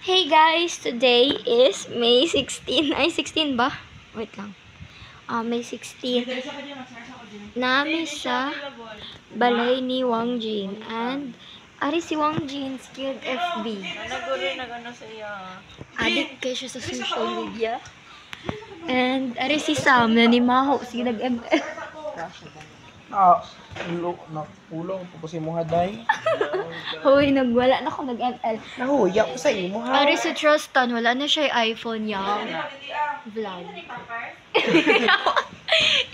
Hey guys, today is May 16. Ay, 16 ba? Wait lang. May 16. Nami sa balay ni Wang Jin. And, ari si Wang Jin, skilled FB. Nagano sa iya. Addict kayo siya sa social media. And, ari si Sam, na ni Maho, sige nag-ML. Ulong po si mo haday. Hoy, nagwala na ako nag-ML. Nahuya ko sa imo ha. Ari si Trustan, wala na siya yung iPhone niya. Vlog.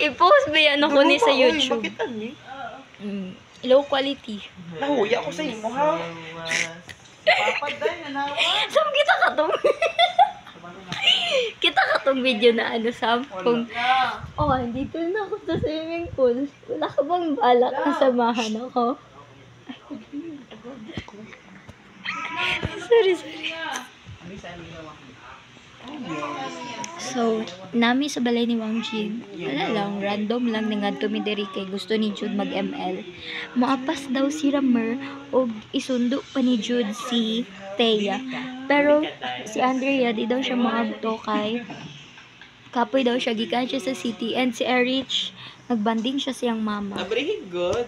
I-post ba yan ako ni sa YouTube? Bakit ani? Low quality. Nahuya ko sa imo ha. Sam, kita ka tong kita ka tong video na ano, Sam? Kung, dito na ako sa swimming pool. Wala ka bang balak na samahan ako? Sorry. So, nami sa balay ni Wang Jin. Wala lang, random lang nga tumidiri kay gusto ni Jude mag-ML. Maapas daw si Ramer o isundo pa ni Jude si Thea. Pero si Andrea di daw siya maagto kay kapoy daw siya, gikan siya sa city. And si Erich, nagbanding siya siyang mama. Very good.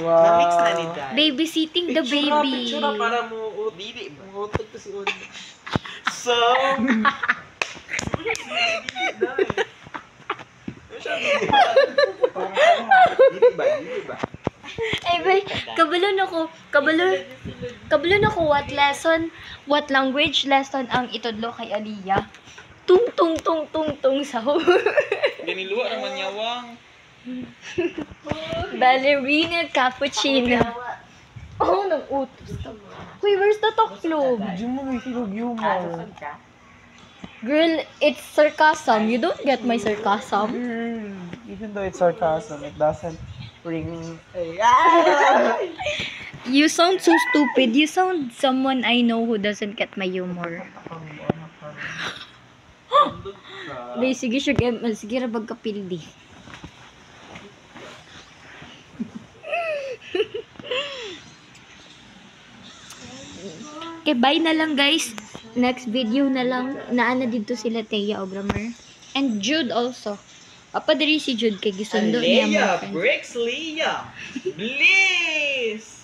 Wow. Na-mix na ni Dad. Babysitting the baby. Picture na para mo dili mahutog to si Uno. So, Dili ba? Ay, bay, kabalon ako what language lesson ang itudlo kay Aliyah. Tung sa Ganiluwa naman yawang. ballerina cappuccino. Oh, nang utos ka. Uy, where's the taklog? Di mo may kilog humor. Girl, it's sarcasm. You don't get my sarcasm. Even though it's sarcasm, it doesn't bring You sound so stupid. You sound someone I know who doesn't get my humor. Bay, sige siya ML. Sige ra bagkapildi. Okay, bye na lang guys. Next video na lang. Naana dito sila Thea o Grammar. And Jude also. Papadiri si Jude kay gisundo niya mga Leia, friends. Bricks Leia. Bliss.